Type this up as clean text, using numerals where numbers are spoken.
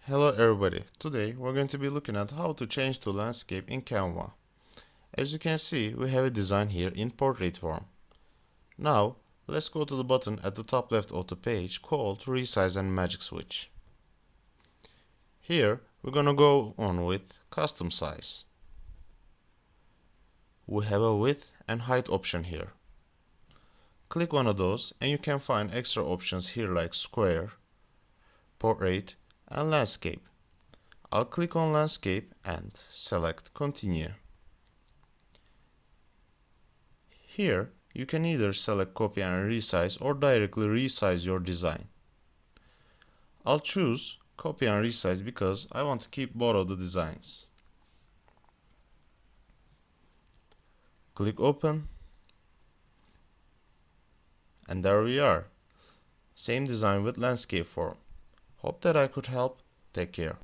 Hello everybody, today we're going to be looking at how to change to landscape in Canva. As you can see, we have a design here in portrait form. Now, let's go to the button at the top left of the page called Resize and Magic Switch. Here, we're gonna go on with Custom Size. We have a width and height option here. Click one of those and you can find extra options here like Square, Portrait, and Landscape. I'll click on Landscape and select Continue. Here, you can either select Copy and Resize or directly resize your design. I'll choose Copy and Resize because I want to keep both of the designs. Click Open, and there we are. Same design with landscape form. Hope that I could help. Take care.